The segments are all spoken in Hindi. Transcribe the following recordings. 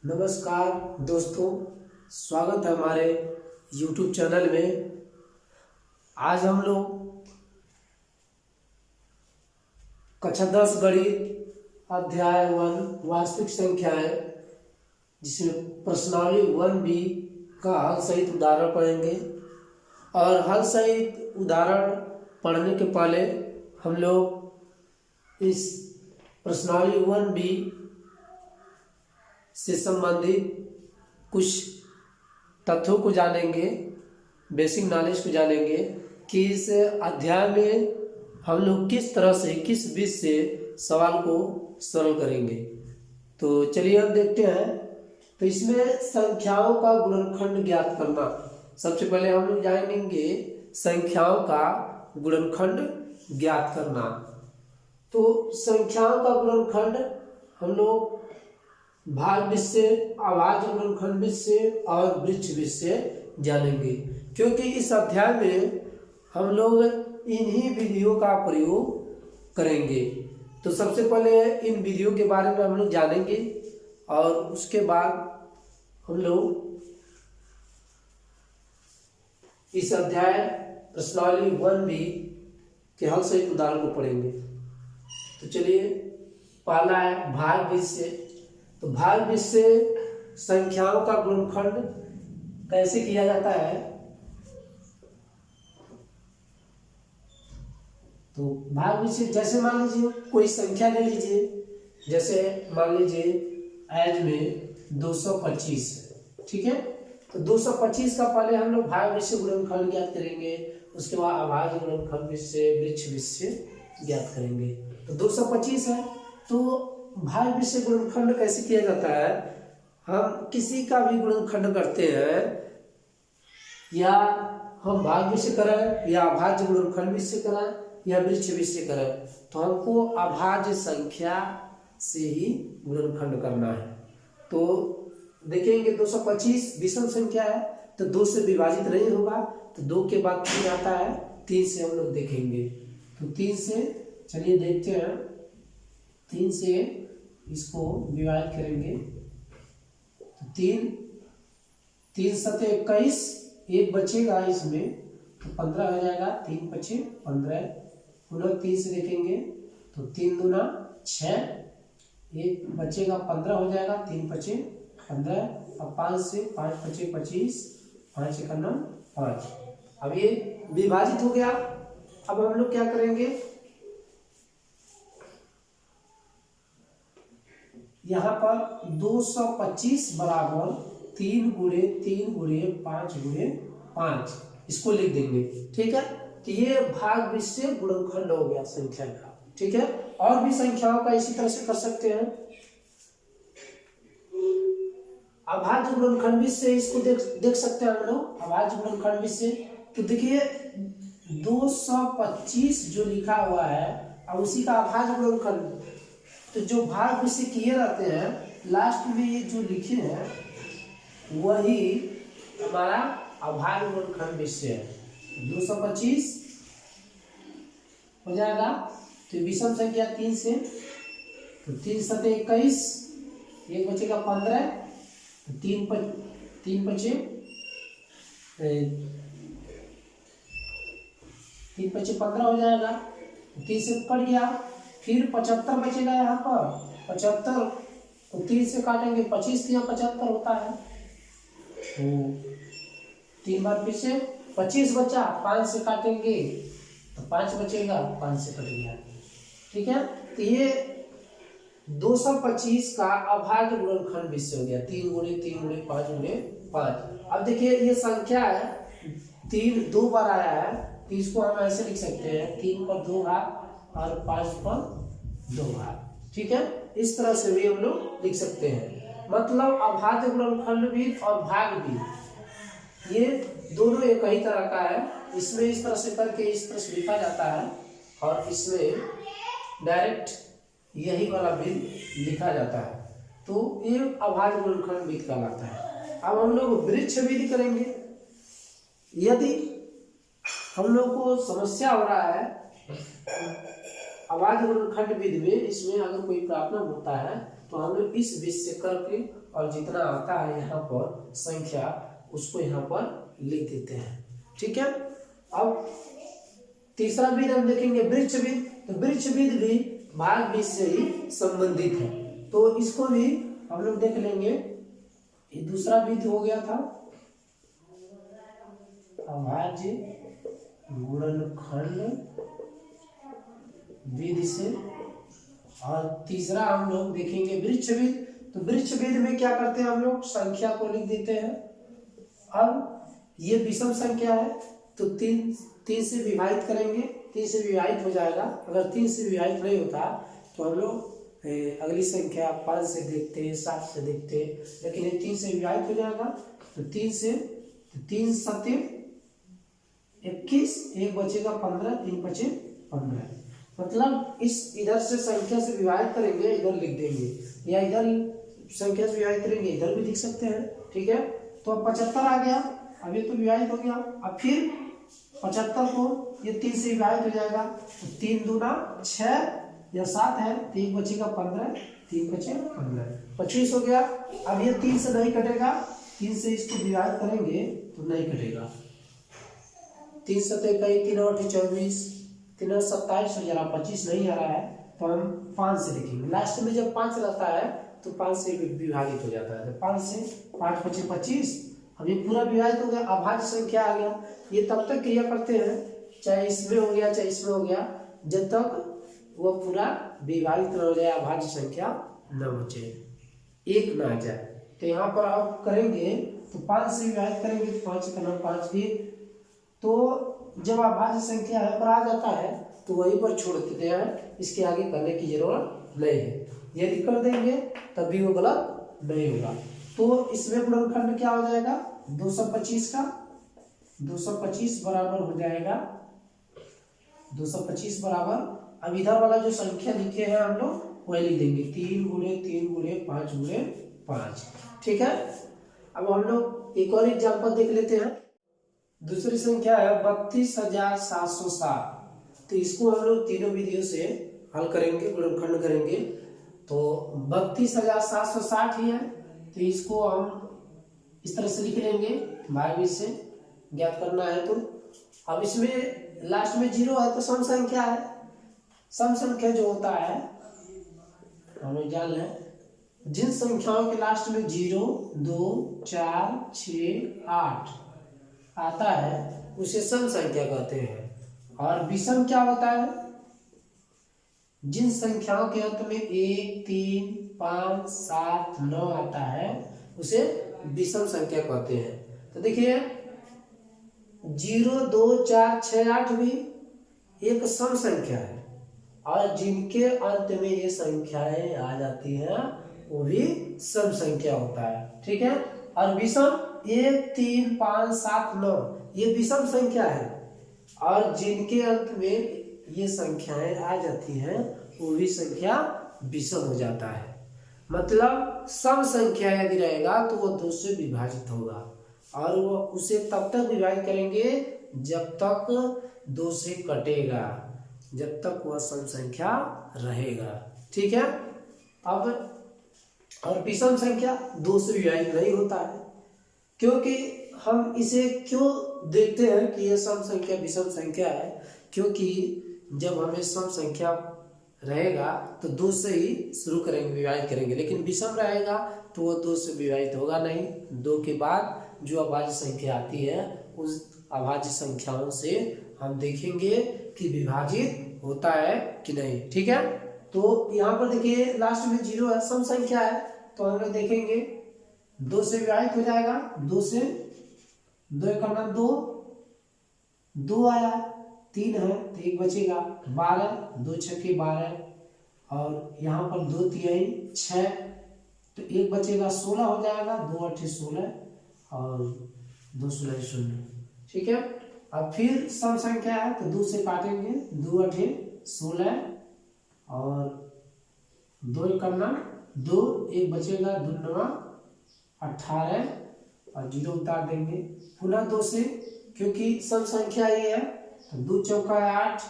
नमस्कार दोस्तों, स्वागत है हमारे YouTube चैनल में। आज हम लोग कक्षा 10 गणित अध्याय 1 वास्तविक संख्याएं जिसमें प्रश्नावली 1B का हल सहित उदाहरण पढ़ेंगे। और हल सहित उदाहरण पढ़ने के पहले हम लोग इस प्रश्नावली 1B से संबंधित कुछ तथ्यों को जानेंगे, बेसिक नॉलेज को जानेंगे कि इस अध्याय में हम लोग किस तरह से किस विधि से सवाल को सरल करेंगे। तो चलिए हम देखते हैं। तो इसमें संख्याओं का गुणनखंड ज्ञात करना। सबसे पहले हम लोग जानेंगे संख्याओं का गुणनखंड ज्ञात करना। तो संख्याओं का गुणनखंड हम लोग भाग विधि से, अभाज्य गुणनखंड विधि से और वृक्ष विधि से जानेंगे, क्योंकि इस अध्याय में हम लोग इन्हीं विधियों का प्रयोग करेंगे। तो सबसे पहले इन विधियों के बारे में हम लोग जानेंगे और उसके बाद हम लोग इस अध्याय प्रश्नावली 1B के हल सहित उदाहरण को पढ़ेंगे। तो चलिए, पहला है भाग विधि से। तो भाग विधि से संख्याओं का गुणनखंड कैसे किया जाता है। तो भाग विधि से जैसे मान लीजिए कोई संख्या ले लीजिए, जैसे मान लीजिए एज में 225 है, ठीक है। तो 225 का पहले हम लोग भाग विधि से गुणनखंड ज्ञात करेंगे, उसके बाद अभाज्य गुणनखंड विधि से, वृक्ष विधि से ज्ञात करेंगे। तो 225 है, तो भाग विधि से गुणनखंड कैसे किया जाता है। हम किसी का भी गुणनखंड करते हैं, या हम भाग विधि से करें, या अभाज्य गुणनखंड विधि से करें, या वृक्ष विधि से करें, तो हमको अभाज्य संख्या से ही गुणनखंड करना है। तो देखेंगे 225 विषम संख्या है, तो 2 से विभाजित नहीं होगा, तो 2 के बाद 3 आता है, 3 से हम लोग देखेंगे। तो 3 से चलिए देखते हैं, 3 से इसको विभाजित करेंगे। तो 3 सते 21, एक बचेगा इसमें, तो 15 हो जाएगा। 3 पचे 15, पुनः 3 से देखेंगे तो 3 दूना 6, एक बचेगा 15 हो जाएगा। 3 पचे 15, अब 5 से 5 पचे 25, 5 एक 9 5। अब ये विभाजित हो गया। अब हम लोग क्या करेंगे, यहाँ पर 225 बराबर 3 गुणे 3 गुणे 5 गुणे 5, इसको लिख देंगे, ठीक है। तो ये भाग विधि से गुणनखंड हो गया संख्या का, ठीक है। और भी संख्याओं का इसी तरह से कर सकते हैं। अभाज्य गुणनखंड विधि से इसको देख सकते हैं हम लोग, अभाज्य गुणनखंड विधि से। तो देखिए 225 जो लिखा हुआ है, अब उसी का अभाज्य गुणनखंड, तो जो भाग विधि से किए रहते हैं लास्ट में ये जो लिखे हैं वही हमारा अभाज्य गुणनखंड विधि से है। 225 हो जाएगा। तो विषम संख्या 3 से, तो 3 सते 21, एक बचेगा 15, तो 3 पचे 15 हो जाएगा। 3 से कट गया, फिर 75 बचेगा यहाँ पर। 75 को 3 से काटेंगे, 25 यहाँ 75 होता है, तो 3 बार फिर से 25 बचा, 5 से काटेंगे तो 5 बचेगा, 5 से कट गया, ठीक है। तो ये 225 का अभाज्य गुणनखंड विधि से हो गया। 3 गुणे 3 गुणे 5 गुणे 5। अब देखिए ये संख्या है, 3 2 बार आया है, तो इसको हम ऐसे लिख सकते हैं, 3 पर 2 भाग और 5 पर 2 भाग, ठीक है। इस तरह से भी हम लोग लिख सकते हैं। मतलब अभाज्य गुणनखंड विधि और भाग विधि ये दोनों एक ही तरह का है। इसमें इस तरह से करके इस तरह से लिखा जाता है, और इसमें डायरेक्ट यही वाला विधि लिखा जाता है। तो ये अभाज्य गुणनखंड विधि कहलाता है। अब हम लोग वृक्ष विधि करेंगे। यदि हम लोग को समस्या हो रहा है अभाज्य गुणनखंड विधि में, इसमें अगर कोई प्रॉब्लम होता है तो हम लोग इस 20 से करके और जितना आता है यहाँ पर संख्या उसको यहाँ पर लिख देते हैं। ठीक है। अब तीसरा विधि हम देखेंगे वृक्ष विधि। तो वृक्ष विधि भी भाग 20 से ही संबंधित है, तो इसको भी हम लोग देख लेंगे। ये दूसरा विधि हो गया था अभाज्य गुणनखंड विधि से, और तीसरा हम लोग देखेंगे वृक्ष विधि। तो वृक्ष विधि में क्या करते हैं हम लोग, संख्या को लिख देते हैं। अब ये विषम संख्या है तो तीन से विभाजित करेंगे, 3 से विभाजित हो जाएगा। अगर 3 से विभाजित नहीं होता तो हम लोग अगली संख्या 5 से देखते, 7 से देखते, लेकिन ये 3 से विभाजित हो जाएगा। तो 3 7 21, 1 बचेगा 15, 3 बचे 15। मतलब इस इधर से संख्या से विभाजित करेंगे, इधर लिख देंगे, या इधर संख्या से विभाजित करेंगे, इधर भी लिख सकते हैं। ठीक है। तो अब 75 आ गया, अब ये तो विभाजित हो गया। अब फिर 75 को ये 3 से विभाजित हो जाएगा, तो 3 दूना 6 या 7 है, तो 1 बचेगा 15, 3 बचे 15, 25 हो गया। अब ये 3 से नहीं कटेगा, 3 से इसको विभाजित करेंगे तो नहीं कटेगा। 3 7 21, 3 8 24, 3 27 हो जा रहा, 25 नहीं आ रहा है, तो हम 5 से लिखेंगे। लास्ट में जब 5 रहता है तो 5 से विभाजित हो जाता है, तो 5 से 5 बचे 25। अब ये पूरा विभाजित हो गया, अभाज्य संख्या आ गया। ये तब तक क्रिया करते हैं, चाहे इसमें हो गया चाहे इसमें हो गया, जब तक वो पूरा विभाजित न हो जाए, अभाज्य संख्या न बचे, एक ना आ जाए। तो यहाँ पर आप करेंगे तो 5 से विभाजित करेंगे, 5 का नाम 5 भी, तो जब अभाज्य संख्या है पर आ जाता है तो वहीं पर छोड़ देते हैं, इसके आगे करने की जरूरत नहीं है। यदि कर देंगे तब भी वो गलत नहीं होगा। तो इसमें गुणनखंड क्या हो जाएगा, 225 का 225 बराबर हो जाएगा 225 बराबर, अब इधर वाला जो संख्या लिखे हैं हम लोग वही लिख देंगे, 3 गुणे 3 गुणे 5 गुणे 5। ठीक है। अब हम लोग एक और एग्जाम्पल देख लेते हैं। दूसरी संख्या है 32,760। तो इसको हम लोग तीनों विधियों से हल करेंगे, गुणनखंड करेंगे। तो 32,760 ही है, तो इसको हम इस तरह से लिख लेंगे, भाग 20 से ज्ञात करना है। तो अब इसमें लास्ट में 0 है तो सम संख्या है। सम संख्या जो होता है हम लोग जान लें, जिन संख्याओं के लास्ट में 0, 2, 4, 6, 8 आता है उसे सम संख्या कहते हैं। और विषम क्या होता है, जिन संख्याओं के अंत में 1, 3, 5, 7, 9 आता है उसे विषम संख्या कहते हैं। तो देखिए 0, 2, 4, 6, 8 भी एक सम संख्या है, और जिनके अंत में ये संख्याएं आ जाती हैं वो भी सम संख्या होता है। ठीक है। और विषम 1, 3, 5, 7, 9 ये विषम संख्या है, और जिनके अंत में ये संख्याएं आ जाती हैं वो भी संख्या विषम हो जाता है। मतलब सम संख्या यदि रहेगा तो वो 2 से विभाजित होगा, और वो उसे तब तक विभाजित करेंगे जब तक 2 से कटेगा, जब तक वह सम संख्या रहेगा। ठीक है। अब और विषम संख्या 2 से विभाजित नहीं होता है, क्योंकि हम इसे क्यों देखते हैं कि यह सम संख्या विषम संख्या है, क्योंकि जब हमें सम संख्या रहेगा तो 2 से ही शुरू करेंगे, विभाजित करेंगे, लेकिन विषम रहेगा तो वो 2 से विभाजित होगा नहीं। 2 के बाद जो अभाज्य संख्या आती है उस अभाज्य संख्याओं से हम देखेंगे कि विभाजित होता है कि नहीं। ठीक है। तो यहाँ पर देखिए लास्ट में 0 है, सम संख्या है, तो हम लोग देखेंगे 2 से विभाजित हो जाएगा, 2 से 2 करना 2, 2 आया, 3 है तो 1 बचेगा 12, 2 छक्के 12, और यहाँ पर 2 तिहाई 6, तो 1 बचेगा 16 हो जाएगा, 2 8 16 और 2 16 0। ठीक है। अब फिर सम संख्या है तो 2 से काटेंगे, 2 8 16 और 2 करना 2, 1 बचेगा 2 9 18 और 0 उतार देंगे, पुनः 2 से, क्योंकि सम संख्या ये है तो 2 चौका 8,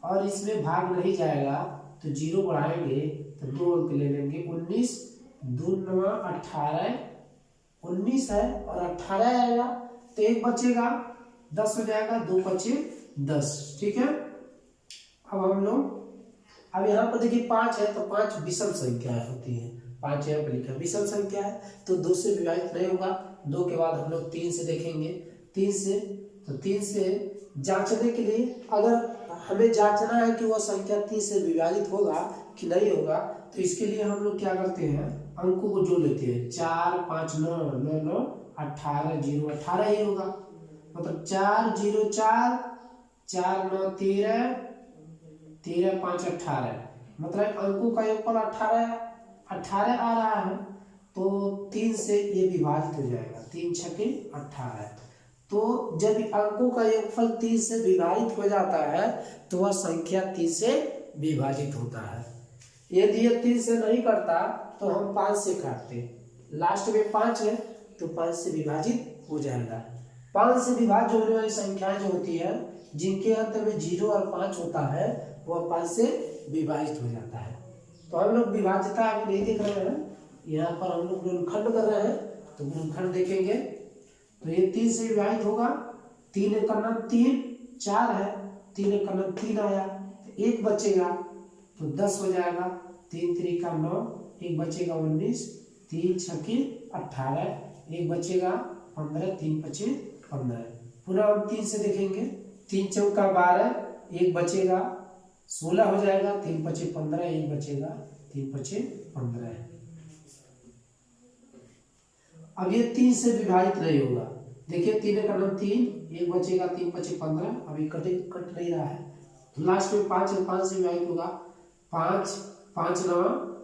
और इसमें भाग नहीं जाएगा तो 0 बढ़ाएंगे तो 2 अंक ले लेंगे, 19 2 9 18 19 है और 18 आएगा तो एक बचेगा 10 हो जाएगा, 2 बचे 10। ठीक है, अब हम लोग अब यहाँ पर देखिए 5 है तो 5 विषम संख्या होती है, 5 यहाँ पर लिखा विषम संख्या है तो 2 से विभाजित नहीं होगा। 2 के बाद हम लोग 3 से देखेंगे, 3 से तो 3 से जांचने के लिए अगर हमें जांचना है कि वह संख्या 3 से विभाजित होगा कि नहीं होगा तो इसके लिए हम लोग क्या करते हैं, अंकों को जोड़ लेते हैं। 4 5 9 9 9 18 0 18 ही होगा, मतलब 4 0 4 4 9 13 13 5 18, मतलब अंकों का योगफल 18 आ रहा है तो 3 से ये विभाजित हो जाएगा, 3 छके 18। तो जब अंकों का योगफल 3 से विभाजित हो जाता है तो वह संख्या 3 से विभाजित होता है। यदि ये 3 से नहीं करता तो हम 5 से काटते, लास्ट में 5 है तो 5 से विभाजित हो जाएगा। 5 से विभाज्य होने वाली संख्याएं जो होती है जिनके अंत में 0 और 5 होता है वह 5 से विभाजित हो जाता है। तो हम लोग विभाज्यता अभी नहीं देख रहे हैं, यहाँ पर हम लोग गुणनखंड कर रहे हैं तो गुणनखंड देखेंगे तो ये 3 से विभाजित होगा। 3 एक नम 3 4 है, 3 एक नम 3 आया तो 1 बचेगा तो 10 हो जाएगा, 3 3 का 9, 1 बचेगा 19, 3 छके 18, 1 बचेगा 15, 3 बचे 15। पुनः हम 3 से देखेंगे, 3 चौका 12, 1 बचेगा 16 हो जाएगा, 3 बचे 15, 1 बचेगा 3 बचे 15। अब ये 3 से विभाजित नहीं होगा, देखिए 3 का नाम 3, 1 बचेगा 3 बचे 15, अभी कट नहीं रहा है तो लास्ट में 5 है, 5 से विभाजित होगा। 5 5 9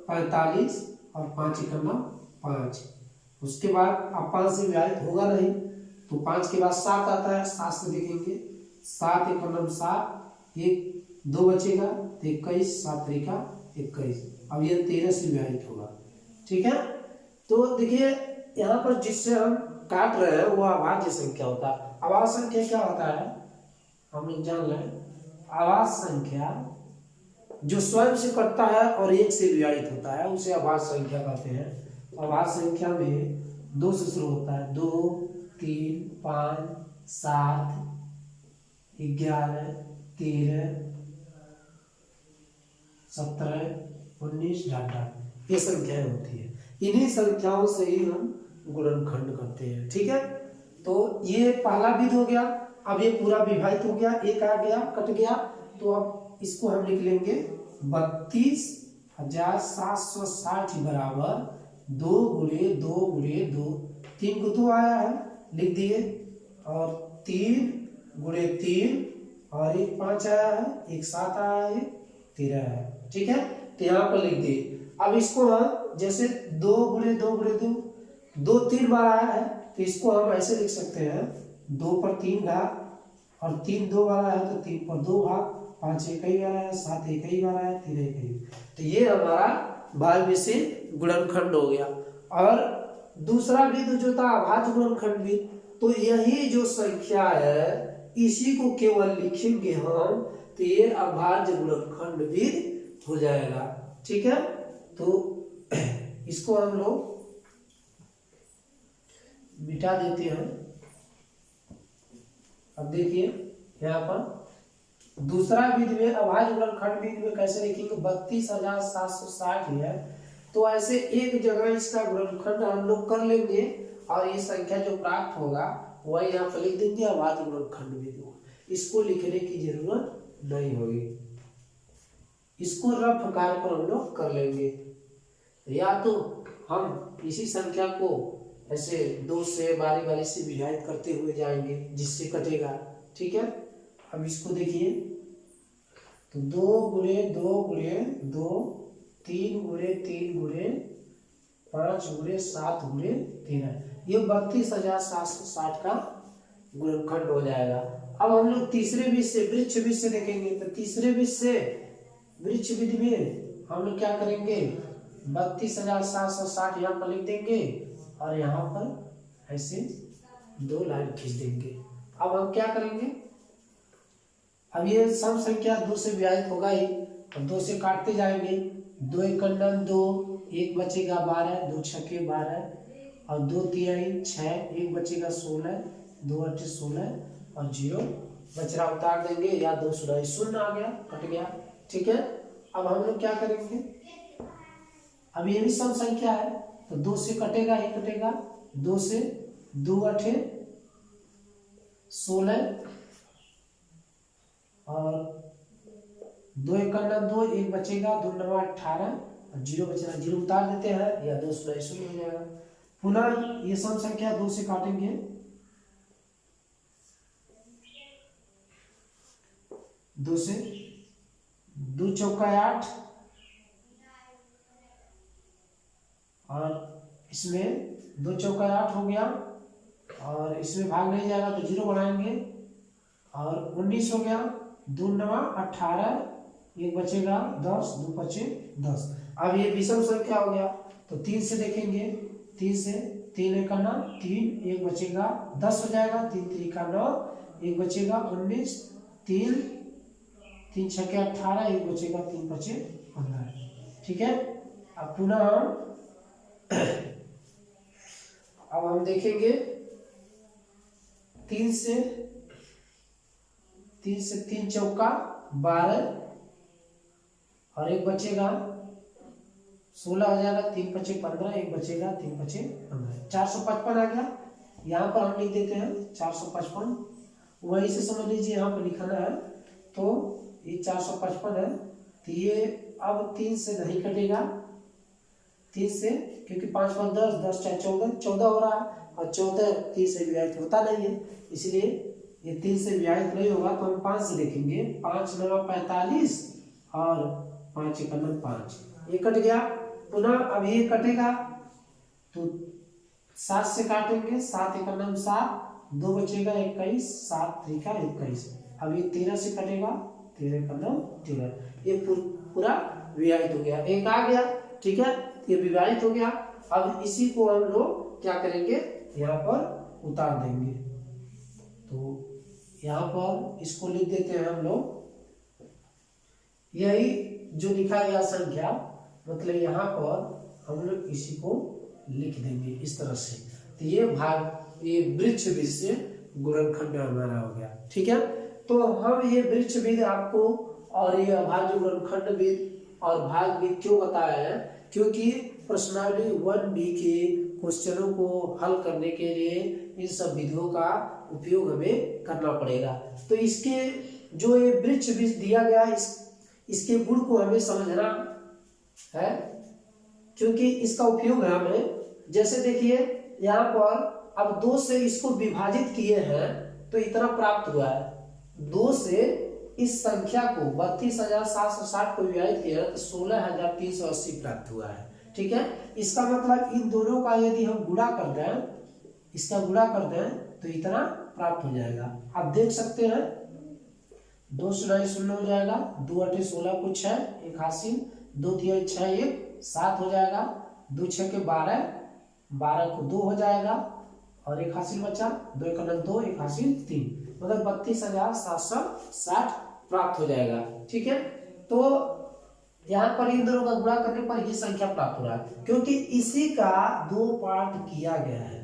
45 और 5 1 9 5। उसके बाद अब 5 से विभाजित होगा नहीं तो 5 के बाद 7 आता है, 7 से देखेंगे, 7 1 9 7, 1 2 बचेगा तो 21, 7 3 का 21। अब ये 13 से विभाजित होगा। ठीक है, तो देखिए यहाँ पर जिससे हम काट रहे हैं वो अभाज्य संख्या होता है। अभाज्य संख्या क्या होता है हम लोग जान लें। अभाज्य संख्या जो स्वयं से कटता है और 1 से विभाजित होता है उसे अभाज्य संख्या कहते हैं। अभाज्य संख्या में 2 से शुरू होता है, 2 3 5 7 11 13 17 19 डाटा, ये संख्याएं होती है। इन्हीं संख्याओं से ही हम गुणनखंड करते हैं। ठीक है, तो ये पहला विध हो गया। अब ये पूरा विभाजित हो गया, 1 आ गया कट गया तो अब इसको हम लिख लेंगे 32,760 बराबर 2 गुणे 2 गुणे 2, 3 को 2 आया है लिख दिए, और 3 गुणे 3 और 1 5 आया है, 1 7 आया है, 13 है। ठीक है, तो यहाँ पर लिख दिए। अब इसको हम जैसे 2 गुणे 2 गुणे 2, 2 3 बार आया है तो इसको हम ऐसे लिख सकते हैं, 2 पर 3 भाग और 3 2 बार आया है तो 3 पर 2 भाग, 5 एक ही बार आया, 7 एक ही बार आया, 13 एक ही। तो ये हमारा भाज्य से गुणनखंड हो गया। और दूसरा विधि जो था अभाज्य गुणनखंड विधि, तो यही जो संख्या है इसी को केवल लिखेंगे हम तो ये अभाज्य गुणनखंड विधि हो जाएगा। ठीक है, तो इसको हम लोग मिटा देते हैं। अब देखिए यहाँ पर दूसरा विधि में अभाज्य गुणनखंड विधि में कैसे लिखेंगे, 32,760 है तो ऐसे एक जगह इसका गुणनखंड हम लोग कर लेंगे और ये संख्या जो प्राप्त होगा वह यहाँ पर लिख देंगे अभाज्य गुणनखंड विधि। इसको लिखने की जरूरत नहीं होगी, इसको रफ कार्य पर हम लोग कर लेंगे। या तो हम इसी संख्या को ऐसे 2 से बारी बारी से विभाजित करते हुए जाएंगे जिससे कटेगा। ठीक है, अब इसको देखिए तो 2 गुणे 2 गुणे 2, 3 गुणे 3 गुणे 5 गुणे 7 गुणे 13, ये 32,760 का गुणनखंड हो जाएगा। अब हम लोग तीसरे विधि से वृक्ष विधि से देखेंगे तो तीसरे विधि से वृक्ष विधि में हम लोग क्या करेंगे, 32,760 यहाँ पर लिख देंगे और यहाँ पर ऐसे 2 लाइन खींच देंगे। अब हम क्या करेंगे, अब ये सम संख्या 2 से विभाजित होगा ही, अब 2 से काटते जाएंगे, 2 1 9 2, 1 बचेगा 12, 2 छक्के 12 और 2 तिहाई 6, 1 बचेगा 16, 2 अट्ठे 16 और 0 बच रहा, उतार देंगे या 2 सुनाई 0 आ गया, कट गया। ठीक है, अब हम लोग क्या करेंगे, अब ये भी सम संख्या है तो 2 से कटेगा ही कटेगा, 2 से 2 अट्ठे 16 और 2 एकम 2, 1 बचेगा, 2 नवा 18 और 0 बचेगा, 0 उतार देते हैं या 2 सुनाई 0 हो जाएगा। पुनः ये सम संख्या 2 से काटेंगे, 2 से 2 चौका 8 और इसमें 2 चौका 8 हो गया और इसमें भाग नहीं जाएगा तो 0 बनाएंगे और 19 हो गया, 2 नवा 18, 1 बचेगा 10, 2 पचे 10। अब ये विषम संख्या हो गया तो 3 से देखेंगे, 3 से 3 एक 3, 1 बचेगा 10 हो जाएगा, 3 3 का 9, 1 बचेगा 19, 3 छक्के 18, 1 बचेगा 3 पचे 15। ठीक है, अब पुनः अब हम देखेंगे 3 से 3 चौका 12 और 1 बचेगा 16 हो जाएगा, 3 पचे 15, 1 बचेगा 3 पचे 15, 455 आ गया। यहाँ पर हम लिख देते हैं 455, वही से समझ लीजिए यहाँ पर लिखना है तो ये 455 है तो ये अब 3 से नहीं कटेगा, 3 से, क्योंकि 5 5 10, 10 4 14, 14 हो रहा है और 14 3 से विभाजित होता नहीं है, इसलिए ये 3 से विभाजित नहीं होगा तो हम 5 से देखेंगे, 5 9 45 और 5 1 5, ये कट गया। पुनः अब ये कटेगा तो 7 से काटेंगे, 7 1 7, 2 बचेगा 21, 7 3 का 21। अब ये 13 से कटेगा, 13 1 13, ये पूरा विभाजित हो गया, एक आ गया। ठीक है, ये विभाजित हो गया। अब इसी को हम लोग क्या करेंगे, यहाँ पर उतार देंगे, तो यहाँ पर इसको लिख देते हैं हम लोग, यही जो लिखा गया संख्या, मतलब यहाँ पर हम लोग इसी को लिख देंगे इस तरह से, तो ये भाग, ये वृक्ष बीज से गुणनखंड हमारा हो गया। ठीक है, तो हम ये वृक्ष बीज आपको और ये अभाज्य गुणनखंड बीज और भाग बीज क्यों बताया है, क्योंकि प्रश्नावली 1B के क्वेश्चनों को हल करने के लिए इन सब विधियों का उपयोग हमें करना पड़ेगा। तो इसके जो ये वृक्ष बीज दिया गया, इसके गुण को हमें समझना है, क्योंकि इसका उपयोग है हमें, जैसे देखिए यहाँ पर अब 2 से इसको विभाजित किए हैं तो इतना प्राप्त हुआ है, 2 से इस संख्या को 32,760 को विभाजित किया तो 16,380 प्राप्त हुआ है। ठीक है, इसका मतलब इन दोनों का यदि हम गुणा कर दें, इसका गुणा कर दें तो इतना प्राप्त हो जाएगा। आप देख सकते हैं 2 सुनाई 0 हो जाएगा, 2 अट्ठे 16 को 6, 1 हासिल, 2 तिहाई 6 1 7 हो जाएगा, 2 छक्के 12, 12 को 2 हो जाएगा और 1 हासिल बचा, 2 1 2, 1 हासिल 3, मतलब 32,760 प्राप्त हो जाएगा। ठीक है, तो यहाँ पर इन दोनों का गुणा करने पर ये संख्या प्राप्त हो रहा है, क्योंकि इसी का 2 पार्ट किया गया है,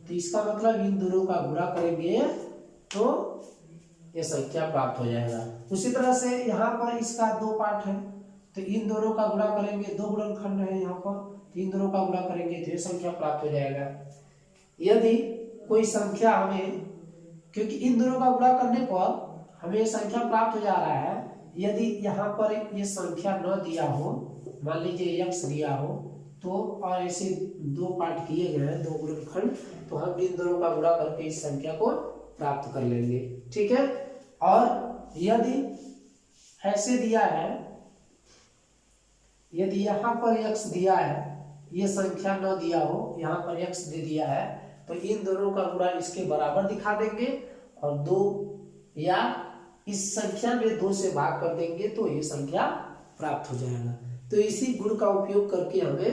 तो इसका मतलब इन दोनों का गुणा करेंगे तो ये संख्या प्राप्त हो जाएगा। उसी तरह से यहाँ पर इसका 2 पार्ट है तो इन दोनों का गुणा करेंगे, 2 गुणनखंड है यहाँ पर, तो इन दोनों का गुणा करेंगे तो ये संख्या प्राप्त हो जाएगा। यदि कोई संख्या हमें, क्योंकि इन दोनों का गुणा करने पर हमें संख्या प्राप्त हो जा रहा है, यदि यहाँ पर ये संख्या न दिया हो, मान लीजिए x दिया हो तो, और ऐसे 2 पार्ट किए गए हैं 2 गुणनखंड, तो हम इन दोनों का गुणा करके इस संख्या को प्राप्त कर लेंगे। ठीक है, और यदि ऐसे दिया है, यदि यहाँ पर x दिया है, ये संख्या न दिया हो, यहाँ पर x दे दिया है, तो इन दोनों का गुणा इसके बराबर दिखा देंगे और 2 या इस संख्या में 2 से भाग कर देंगे तो ये संख्या प्राप्त हो जाएगा। तो इसी गुण का उपयोग करके हमें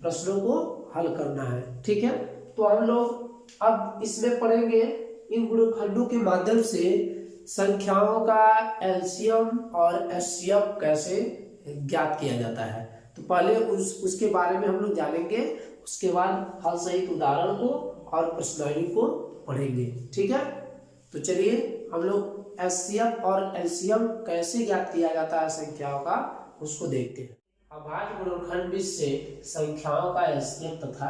प्रश्नों को हल करना है। ठीक है, तो हम लोग अब इसमें पढ़ेंगे इन गुणनखंडों के माध्यम से संख्याओं का एलसीएम और एचसीएफ कैसे ज्ञात किया जाता है। तो पहले उसके बारे में हम लोग जानेंगे, उसके बाद हल सहित उदाहरण को और प्रश्नावली को पढ़ेंगे। ठीक है, तो चलिए हम लोग एचसीएफ और एलसीएम कैसे ज्ञात किया जाता है संख्याओं का, उसको देखते हैं। अभाज्य गुणनखंड से संख्याओं का एचसीएफ तथा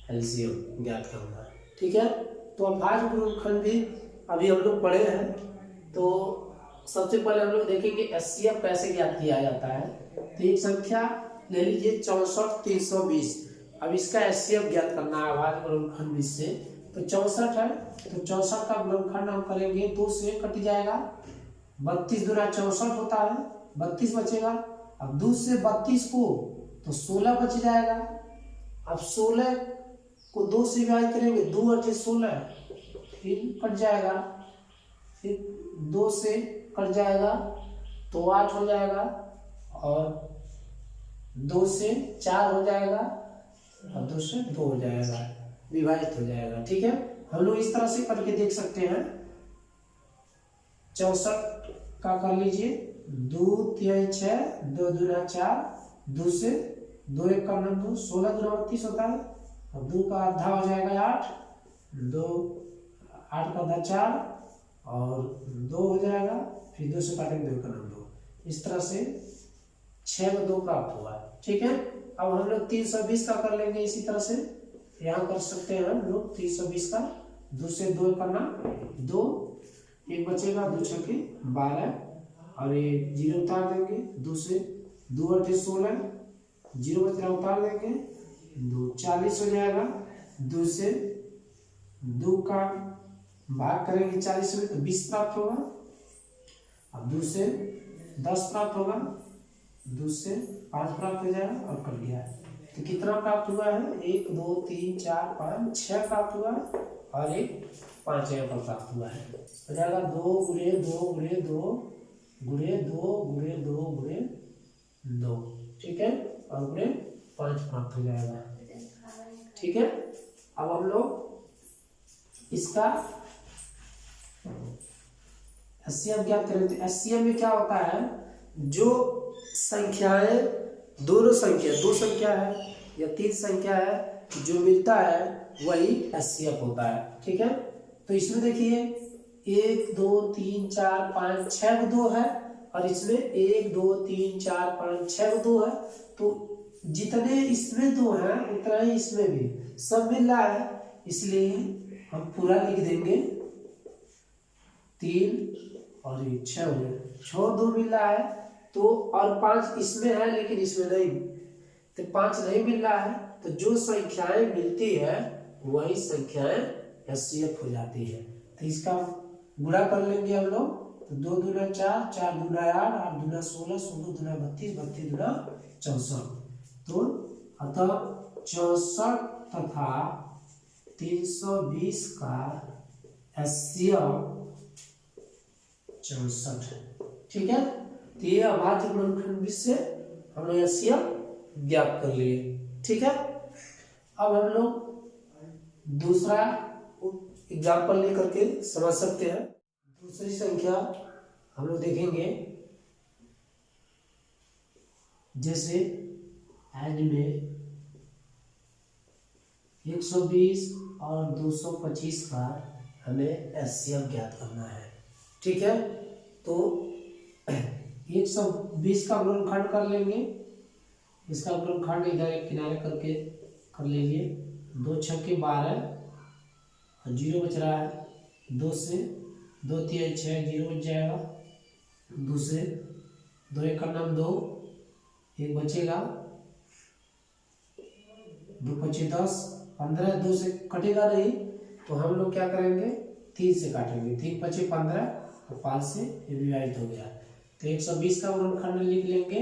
एलसीएम ज्ञात करना। ठीक है, तो अभाज्य गुणनखंड भी अभी हम लोग पढ़े हैं, तो सबसे पहले हम लोग देखेंगे एचसीएफ कैसे ज्ञात किया जाता है। तो एक संख्या ले लीजिए 64,320, अब इसका एचसीएफ ज्ञात करना है अभाज्य गुणनखंड से। तो 64 है, तो 64 का गुणनखंड हम करेंगे 2 से कट जाएगा, 32 दूना 64 होता है, 32 बचेगा। अब 2 से 32 को तो 16 बच जाएगा। अब 16 को 2 से विभाजित करेंगे, 2 8 16, फिर कट जाएगा, फिर 2 से कट जाएगा तो 8 हो जाएगा, और 2 से 4 हो जाएगा, और 2 से 2 हो जाएगा, विभाजित हो जाएगा। ठीक है, हम लोग इस तरह से करके देख सकते हैं। 64 का कर लीजिए, 2 3 6, 2 दूना 4, 2 से 2 1 का 2, 16 दूना 32 होता है, और 2 का आधा हो जाएगा 8, 2 8 का आधा 4, और 2 हो जाएगा, फिर 2 से काटेंगे 2 का 2, इस तरह से 6 में 2 प्राप्त हुआ। ठीक है, अब हम लोग 320 का कर लेंगे इसी तरह से, यहाँ कर सकते हैं हम लोग 320 का, 2 से 2 करना 2, एक बचेगा, 2 छक्के 12, और ये 0 उतार देंगे, 2 से 2 8 16, 0 बच रहा उतार देंगे, 2 40 हो जाएगा, 2 से 2 का भाग करेंगे 40 में तो 20 प्राप्त होगा। अब 2 से 10 प्राप्त होगा, 2 से 5 प्राप्त हो जाएगा, और कट गया। तो कितना प्राप्त हुआ है, 1 2 3 4 5 6 प्राप्त हुआ, और एक 5 यहाँ पर प्राप्त हुआ है, हो जाएगा 2 गुणे 2 गुणे 2 गुणे 2 गुणे 2 गुणे 2। ठीक है, और गुणे 5 प्राप्त हो जाएगा। ठीक है, अब हम लोग इसका एचसीएफ ज्ञात करें। तो एचसीएफ में क्या होता है, जो संख्याएं दोनों संख्या 2 संख्या है या 3 संख्या है जो मिलता है वही एचसीएफ होता है। ठीक है, तो इसमें देखिए 1 2 3 4 5 6 2 है, और इसमें 1 2 3 4 5 6 2 है, तो जितने इसमें 2 हैं उतना ही इसमें भी सब मिल रहा है, इसलिए हम पूरा लिख देंगे 3 और ये 6 2 मिल रहा है, तो और 5 इसमें है लेकिन इसमें नहीं, तो 5 नहीं मिल रहा है, तो जो संख्याएं मिलती है वही संख्याएं एचसीएफ हो जाती है। तो इसका गुणा कर लेंगे हम लोग, तो 2 दूना 4, 4 दूना 8, 8 दूना 16, 16 दूना 32, 32 दूना 64। तो अतः 64 तथा 320 का एचसीएफ 64 है। ठीक है, तो ये अभाज्य गुणनखंड से हम लोग एचसीएफ ज्ञात कर लिए। ठीक है, अब हम लोग दूसरा एग्जाम्पल लेकर के समझ सकते हैं। दूसरी संख्या हम लोग देखेंगे, जैसे एड में 120 और 225 का हमें एचसीएफ ज्ञात करना है। ठीक है, तो 120 का गुणनखंड कर लेंगे, इसका गुणनखंड इधर एक किनारे करके कर लीजिए, 2 छक्के 12, और 0 बच रहा है, 2 से 2 3 6 0 बच जाएगा, 2 से 2 1 का 2, एक बचेगा, 2 5 10 15, 2 से कटेगा नहीं, तो हम लोग क्या करेंगे 3 से काटेंगे, 3 5 15, और 5 से ये विभाजित हो गया। तो 120 का गुणनखंड लिख लेंगे,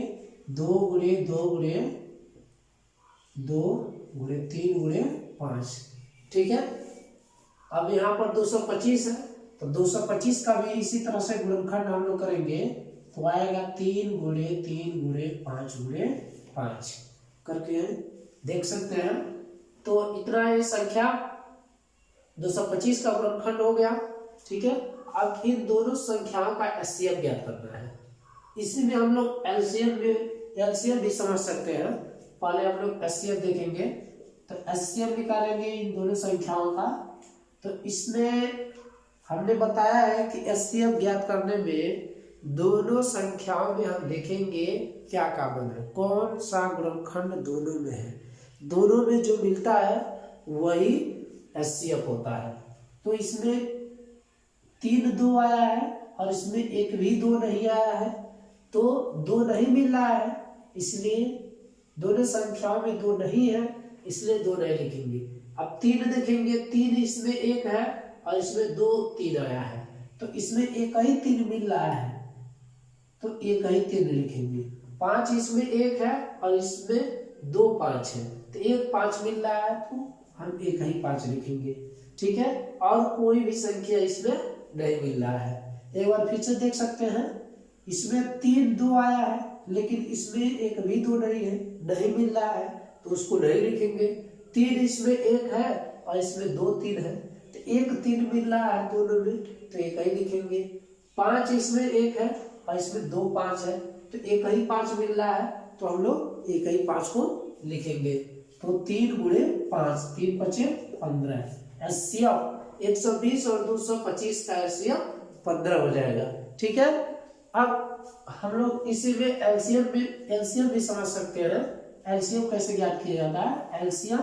2 गुणे 2 गुणे 2 गुणे 3 गुणे 5। ठीक है, अब यहाँ पर 225 है, तो 225 का भी इसी तरह से गुणनखंड हम लोग करेंगे, तो आएगा 3 गुणे 3 गुणे 5 गुणे 5 करके देख सकते हैं। तो इतना ये संख्या 225 का गुणनखंड हो गया। ठीक है, अब इन दोनों संख्याओं का एचसीएफ ज्ञात करना है। इसी में हम लोग एलसीएम में एलसीएम भी समझ सकते हैं। पहले हम लोग एचसीएफ देखेंगे। तो एचसीएफ निकालेंगे इन दोनों संख्याओं का। तो इसमें हमने बताया है कि एचसीएफ ज्ञात करने में दोनों संख्याओं में हम देखेंगे क्या कॉमन है, कौन सा गुणनखंड दोनों में है। दोनों में जो मिलता है वही एचसीएफ होता है। तो इसमें 3 2 आया है और इसमें एक भी 2 नहीं आया है, तो 2 नहीं मिल रहा है, इसलिए दोनों संख्याओं में 2 नहीं है, इसलिए 2 नहीं लिखेंगे। अब 3 देखेंगे, 3 इसमें 1 है और इसमें 2 3 आया है, तो इसमें एक ही 3 मिल रहा है, तो एक ही 3 लिखेंगे। 5 इसमें 1 है और इसमें 2 5 है, तो एक 5 मिल रहा है, तो हम एक ही 5 लिखेंगे। ठीक है, और कोई भी संख्या इसमें नहीं मिल रहा है। एक बार फिर से देख सकते हैं, इसमें 3 2 आया है लेकिन इसमें एक भी 2 नहीं है, नहीं मिल रहा है, तो उसको नहीं लिखेंगे। 3 इसमें 1 है और इसमें 2 3 है, तो एक 3 मिल रहा है दोनों में, तो एक ही लिखेंगे। 5 इसमें 1 है और इसमें 2 5 है, तो एक ही 5 मिल रहा है, तो हम लोग एक ही 5 को लिखेंगे। तो 3 गुणे 5, 3 5 15। एचसीएफ 120 और 225 का एचसीएफ 15 हो जाएगा। ठीक है, अब हम लोग इसी में एलसीएम भी समझ सकते हैं। एलसीएम कैसे ज्ञात किया जाता है, एलसीएम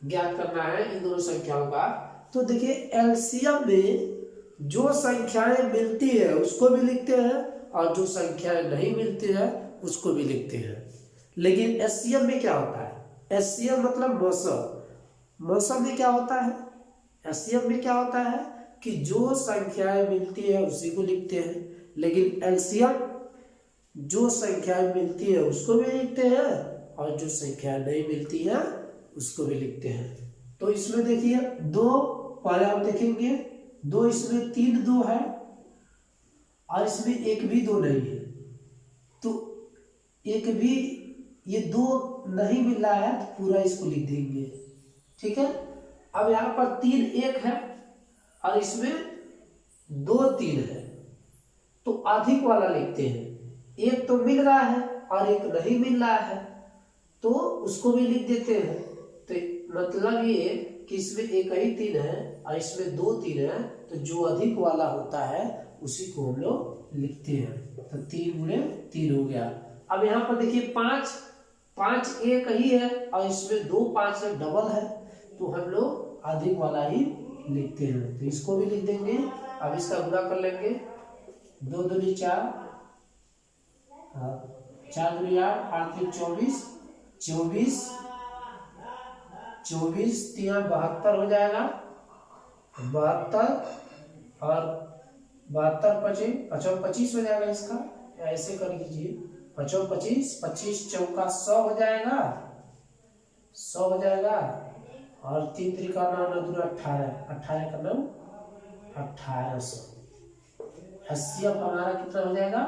ज्ञात करना है इन दोनों संख्याओं का। तो देखिए, एलसीएम में जो संख्याएं मिलती है उसको भी लिखते हैं और जो संख्याएं नहीं मिलती है उसको भी लिखते हैं। लेकिन एचसीएम में क्या होता है, एचसीएम मतलब मौसम। मौसम में क्या होता है, एचसीएम में क्या होता है कि जो संख्याएं मिलती है उसी को लिखते हैं, लेकिन एलसीएम जो संख्याएं मिलती है उसको भी लिखते हैं और जो संख्याएं नहीं मिलती है उसको भी लिखते हैं। तो इसमें देखिए 2, पहले आप देखेंगे 2 इसमें 3 2 है और इसमें एक भी 2 नहीं है, तो एक भी ये 2 नहीं मिल रहा है, तो पूरा इसको लिख देंगे। ठीक है, अब यहाँ पर 3 1 है और इसमें 2 3 है, तो अधिक वाला लिखते हैं। एक तो मिल रहा है और एक नहीं मिल रहा है, तो उसको भी लिख देते हैं। तो मतलब ये कि इसमें एक ही 3 है और इसमें 2 3 है, तो जो अधिक वाला होता है उसी को हम लोग लिखते हैं। तो 3 गुणे 3 हो गया। अब यहाँ पर देखिए 5 एक ही है और इसमें 2 5 है, डबल है, तो हम लोग अधिक वाला ही लिखते हैं, तो इसको भी लिख देंगे। अब इसका गुणा कर लेंगे, 2 दूनी 4, 4 दूनी 8, 8 3 24, 24 24 3 72 हो जाएगा, 72 और 72 25 हो जाएगा। इसका ऐसे कर लीजिए, 25 25 चौका 100 हो जाएगा, 100 हो जाएगा, और 3 3 9 9 दूर 18, 18 का 9 1800। एचसीएफ हमारा कितना हो जाएगा,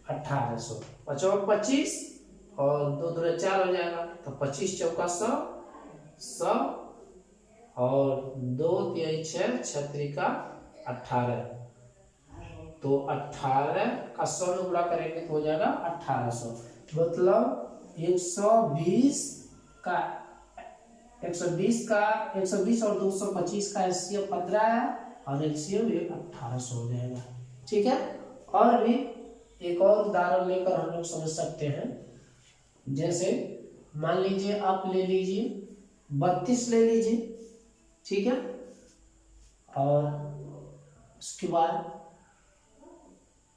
1800। 25 और 2 दूर 4 हो जाएगा, तो 25 चौका 100 100 और 2 3 6 6 3 का 18, तो 18 का 100 में गुणा करेंगे तो हो जाएगा 1800। मतलब 120 और 225 का एचसीएफ 15 है और एलसीएम 1800 हो जाएगा। ठीक है, और भी एक और उदाहरण लेकर हम लोग समझ सकते हैं। जैसे मान लीजिए आप ले लीजिए 32 ले लीजिए, ठीक है, और उसके बाद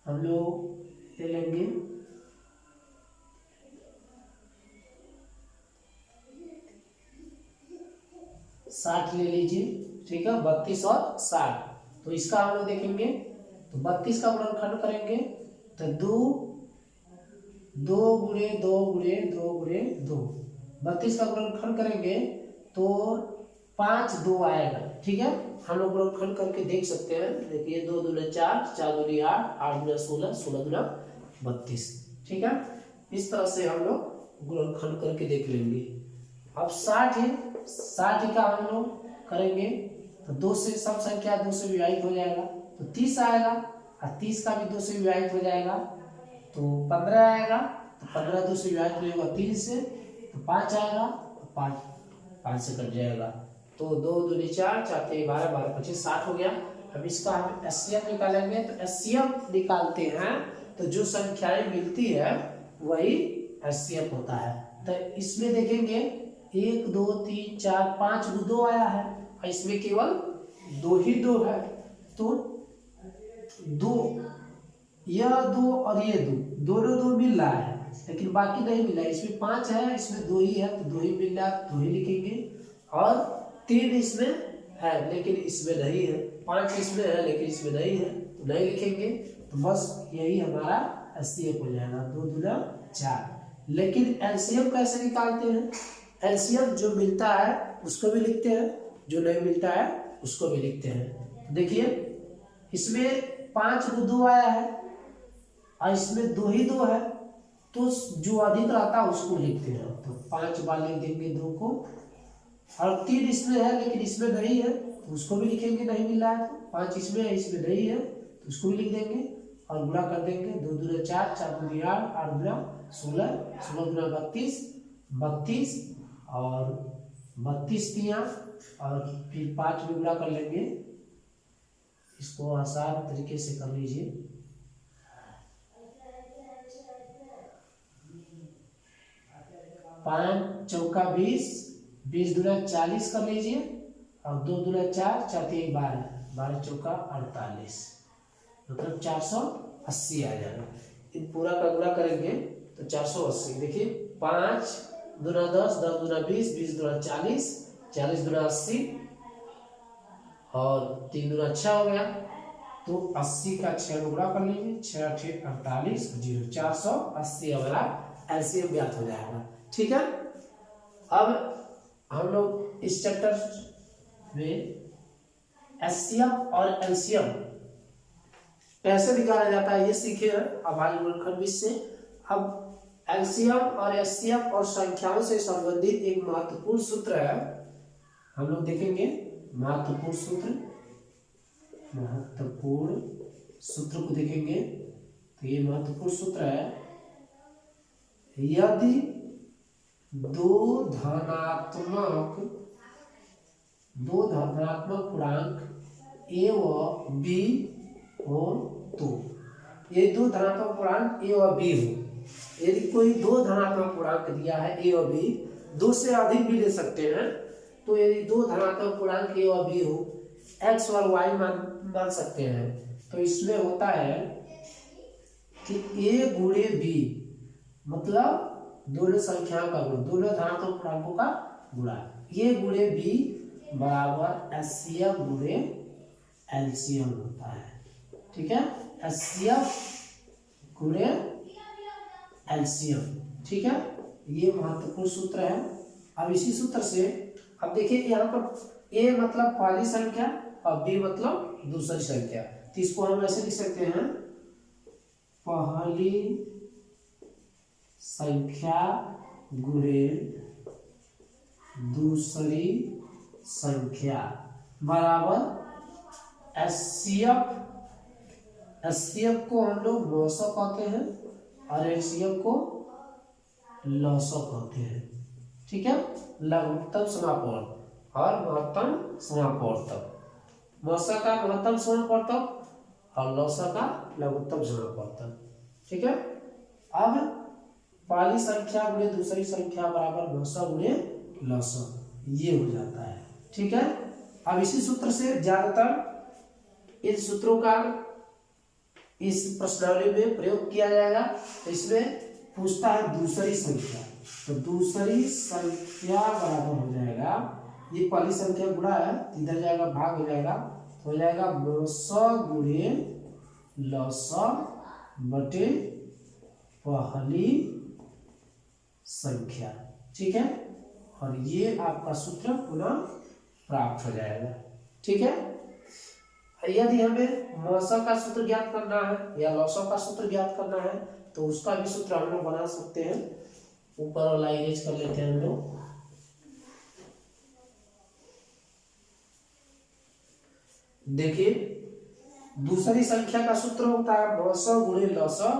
हम लोग ले लेंगे 60 ले लीजिए। ठीक है, 32 और 60, तो इसका हम लोग देखेंगे। तो 32 का गुणनखंड करेंगे तो 2 गुणे 2 गुणे 2 गुणे 2, 32 का गुणनखंड करेंगे तो 5 2 आएगा। ठीक है, हम लोग गुणनखंड करके देख सकते हैं। देखिए 2 दूनी 4, 4 दूनी 8, 8 दूनी 16, 16 दूनी 32। ठीक है, इस तरह से हम लोग गुणनखंड करके देख लेंगे। अब 60 है, 60 का हम लोग करेंगे तो 2 से सब संख्या 2 से विभाजित हो जाएगा, तो 30 आएगा, और 30 का भी 2 से विभाजित हो जाएगा तो 15 आएगा, तो 15 2 से विभाजित होगा 3 से, तो 5 आएगा, तो 5 से कट जाएगा, तो 2 दूनी 4, 4 3 12, 12 25 60 हो गया। अब इसका हम एचसीएफ निकालेंगे, तो एचसीएफ निकालते हैं तो जो संख्याएं मिलती है वही एचसीएफ होता है। तो इसमें देखेंगे 1 2 3 4 5 2 आया है, और इसमें केवल 2 ही 2 है, तो 2, यह 2 और ये 2 दोनों 2 मिल रहा है, लेकिन बाकी नहीं मिला। इसमें 5 है, इसमें 2 ही है, तो 2 ही मिल रहा है, 2 ही लिखेंगे। और 3 इसमें है लेकिन इसमें नहीं है, 5 इसमें है लेकिन इसमें नहीं है, तो नहीं लिखेंगे। तो बस यही हमारा एचसीएफ हो जाएगा, 2 दूना 4। लेकिन एलसीएम कैसे निकालते हैं? एलसीएम जो मिलता है उसको भी लिखते हैं, जो नहीं मिलता है उसको भी लिखते हैं। देखिए इसमें 5 2 आया है और इसमें 2 ही 2 है, तो जो अधिक रहता है उसको लिखते हैं। तो 5 बार लिख देंगे 2 को, और 3 इसमें है लेकिन इसमें नहीं है, तो उसको भी लिखेंगे, नहीं मिला है। तो 5 इसमें है, इसमें नहीं है, तो उसको भी लिख देंगे और गुणा कर देंगे। 2 दूना 4, 4 दूनी 8, 8 दूना 16, 16 दूना 32, 32 और 32 तिया, और फिर 5 में गुणा कर लेंगे। इसको आसान तरीके से कर लीजिए। 5 चौका 20, 20 दूना 40 कर लीजिए, और 2 दूना 4, 4 3 12, 12 चौका 48, मतलब 480 आ जाएगा। इन पूरा का गुणा करेंगे तो 480। देखिए 5 दूना 10, 10 दूना 20, 20 दूना 40, 40 दूना 80, और 3 दूना 6 हो गया, तो 80 का 6 गुणा कर लीजिए, 6 6 48 0, 480 हमारा एलसीएम ज्ञात हो जाएगा। ठीक है, अब हम लोग इस चैप्टर में एचसीएफ और एलसीएम कैसे निकाला जाता है ये सीखे हैं हमारे वर्गखंड से। अब एलसीएम और एचसीएफ और संख्याओं से संबंधित एक महत्वपूर्ण सूत्र है, हम लोग देखेंगे। महत्वपूर्ण सूत्र को देखेंगे, तो ये महत्वपूर्ण सूत्र है, यदि दो धनात्मक पूर्णांक ए व बी हो, तो ये 2 धनात्मक पूर्णांक ए व बी हो। यदि कोई 2 धनात्मक पूर्णांक दिया है ए और बी, 2 से अधिक भी ले सकते हैं, तो यदि 2 धनात्मक पूर्णांक ए और बी हो, एक्स और वाई मान सकते हैं, तो इसमें होता है कि ए गुणे बी मतलब दोनों संख्याओं का गुणा, दोनों धनात्मक पूर्णांकों का गुणा, ए गुणे बी बराबर एचसीएफ गुणे एलसीएम होता है। ठीक है, एचसीएफ गुणे एलसीएम। ठीक है, ये महत्वपूर्ण सूत्र है। अब इसी सूत्र से अब देखिए यहाँ पर ए मतलब पहली संख्या और बी मतलब दूसरी संख्या, तो इसको हम ऐसे लिख सकते हैं, पहली संख्या गुणे दूसरी संख्या बराबर एचसीएफ को हम लोग 900 कहते हैं और एलसीएम को लॉसो कहते हैं। ठीक है, लघुत्तम समापवर्त और महत्तम समापवर्तक, मौसा का महत्तम समापवर्तक और लौसा का लघुत्तम समापवर्तक। ठीक है, अब पहली संख्या गुणे दूसरी संख्या बराबर मौसा गुणे लौसा, ये हो जाता है। ठीक है, अब इसी सूत्र से ज्यादातर इन सूत्रों का इस प्रश्नावली में प्रयोग किया जाएगा। तो इसमें पूछता है दूसरी संख्या, तो दूसरी संख्या बराबर हो जाएगा, ये पहली संख्या गुणा है, इधर जाएगा भाग हो जाएगा, तो हो जाएगा 900 गुणे लौसा बटे पहली संख्या। ठीक है, और ये आपका सूत्र पुनः प्राप्त हो जाएगा। ठीक है, यदि हमें मौसा का सूत्र ज्ञात करना है या लौसा का सूत्र ज्ञात करना है, तो उसका भी सूत्र हम लोग बना सकते हैं। ऊपर वाला इरेज कर लेते हैं हम लोग। देखिए दूसरी संख्या का सूत्र होता है 900 गुणे लौसा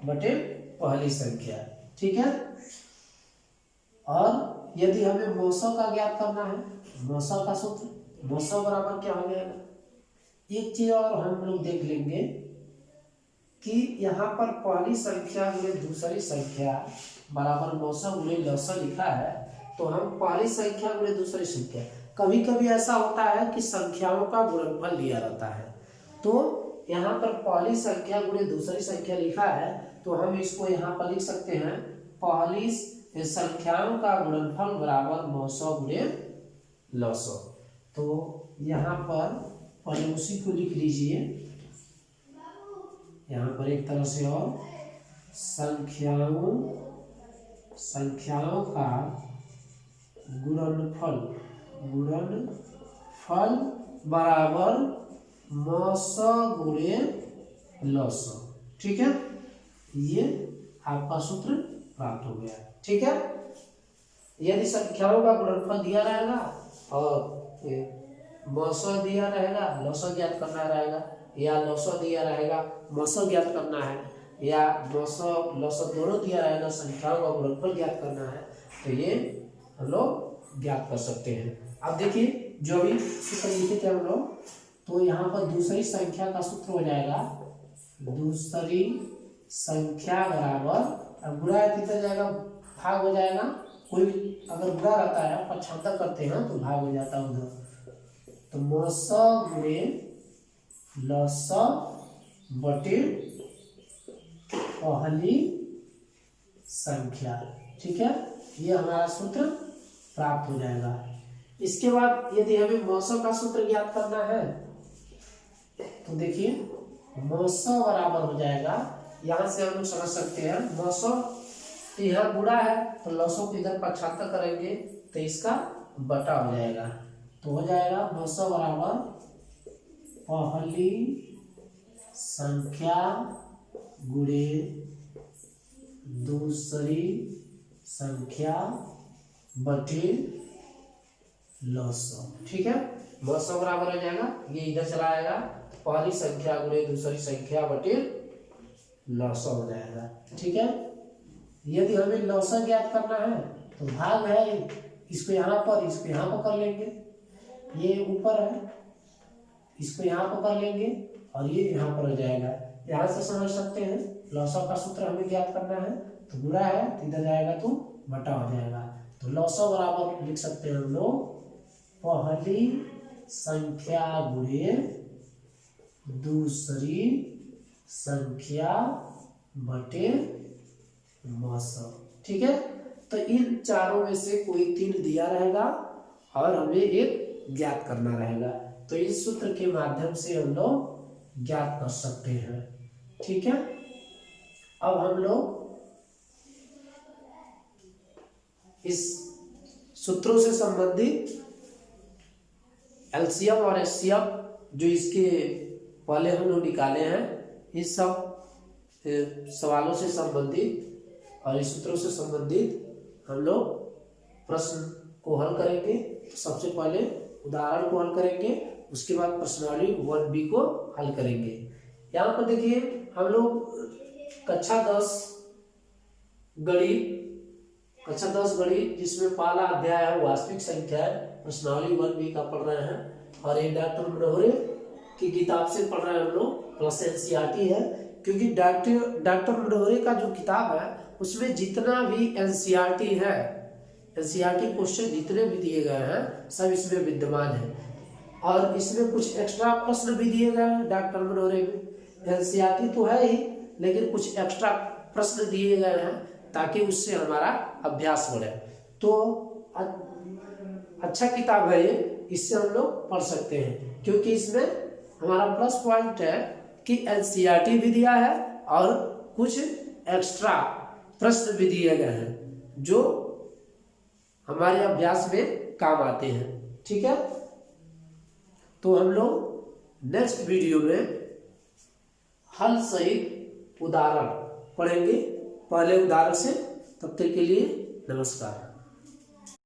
बटे पहली संख्या। ठीक है। और यदि हमें मौसम का ज्ञात करना है, मौसम का सूत्र, मौसम बराबर क्या हो जाएगा, एक चीज और हम लोग देख लेंगे कि यहाँ पर पहली संख्या गुणे दूसरी संख्या बराबर मौसम गुणे लौसम लिखा है, तो हम पहली संख्या गुणे दूसरी संख्या, कभी कभी ऐसा होता है कि संख्याओं का गुणनफल दिया रहता है, तो यहाँ पर पहली संख्या गुणे दूसरी संख्या लिखा है, तो हम इसको यहाँ पर लिख सकते हैं पहली संख्याओं का गुणनफल बराबर मौसम गुणे लौसम। तो यहाँ पर पहले उसी को लिख लीजिए, यहाँ पर एक तरह से, और संख्याओं का गुणनफल बराबर मौसम गुणे लौसम। ठीक है, ये आपका सूत्र प्राप्त हो गया। ठीक है, यदि संख्याओं का गुणनफल दिया रहेगा और मौसम दिया रहेगा, लौसम ज्ञात करना रहेगा, या लौसम दिया रहेगा मौसम ज्ञात करना है, या मौसम लौसम दोनों दिया रहेगा, संख्याओं का गुणनफल ज्ञात करना है, तो ये हम लोग ज्ञात कर सकते हैं। अब देखिए जो भी सूत्र लिखे थे हम लोग, तो यहाँ पर दूसरी संख्या का सूत्र हो जाएगा, दूसरी संख्या बराबर, अब गुणा इधर जाएगा भाग हो जाएगा, कोई अगर गुणा रहता है पक्षांतर करते हैं तो भाग हो जाता है उधर, तो मौसम गुणे लौसम बटे पहली संख्या। ठीक है, ये हमारा सूत्र प्राप्त हो जाएगा। इसके बाद यदि हमें मौसम का सूत्र ज्ञात करना है, तो देखिए मौसम बराबर हो जाएगा, यहाँ से हम लोग समझ सकते हैं मौसम यहाँ गुणा है तो लौसम को इधर पक्षांतर करेंगे तो इसका बटा हो जाएगा, तो हो जाएगा मौसम बराबर पहली संख्या गुणे दूसरी संख्या बटे लौसम। ठीक है, मौसम बराबर हो जाएगा, ये इधर चला आएगा, पहली संख्या गुणे दूसरी संख्या बटे लौसम हो जाएगा। ठीक है, यदि हमें लौसम ज्ञात करना है तो भाग है, इसको यहाँ पर, इसको यहाँ पर कर लेंगे, ये ऊपर है, इसको यहाँ पर कर लेंगे और ये यहाँ पर हो जाएगा। यहाँ से समझ सकते हैं लौसम का सूत्र हमें ज्ञात करना है, तो गुणा है तो इधर जाएगा तो बटा हो जाएगा, तो लौसम बराबर लिख सकते हैं हम लोग पहली संख्या गुणे दूसरी संख्या बटे मौसम। ठीक है, तो इन चारों में से कोई तीन दिया रहेगा और हमें एक ज्ञात करना रहेगा, तो इस सूत्र के माध्यम से हम लोग ज्ञात कर सकते हैं। ठीक है, अब हम लोग इस सूत्रों से संबंधित एलसीएम और एचसीएफ जो इसके पहले हम लोग निकाले हैं, इस सब सवालों से संबंधित और इस सूत्रों से संबंधित हम लोग प्रश्न को हल करेंगे। तो सबसे पहले उदाहरण को हल करेंगे, उसके बाद प्रश्नावली 1B को हल करेंगे। यहाँ पर देखिए हम लोग कक्षा 10 गणित जिसमें पहला अध्याय है वास्तविक संख्या है, प्रश्नावली 1B का पढ़ रहे हैं, और ये डॉक्टर मनोहरे की किताब से पढ़ रहे हैं हम लोग, प्लस एनसीईआरटी है, क्योंकि डॉक्टर मनोहरे का जो किताब है उसमें जितना भी एनसीईआरटी है, एनसीईआरटी क्वेश्चन जितने भी दिए गए हैं सब इसमें विद्यमान है, और इसमें कुछ एक्स्ट्रा प्रश्न भी दिए गए हैं डॉक्टर मनोहरे में। एनसीईआरटी तो है ही, लेकिन कुछ एक्स्ट्रा प्रश्न दिए गए हैं ताकि उससे हमारा अभ्यास बढ़े। तो अच्छा किताब है ये, इससे हम लोग पढ़ सकते हैं, क्योंकि इसमें हमारा प्लस पॉइंट है कि एनसीईआरटी भी दिया है और कुछ एक्स्ट्रा प्रश्न भी दिए गए हैं जो हमारे अभ्यास में काम आते हैं। ठीक है, तो हम लोग नेक्स्ट वीडियो में हल सहित उदाहरण पढ़ेंगे, पहले उदाहरण से। तब तक के लिए नमस्कार।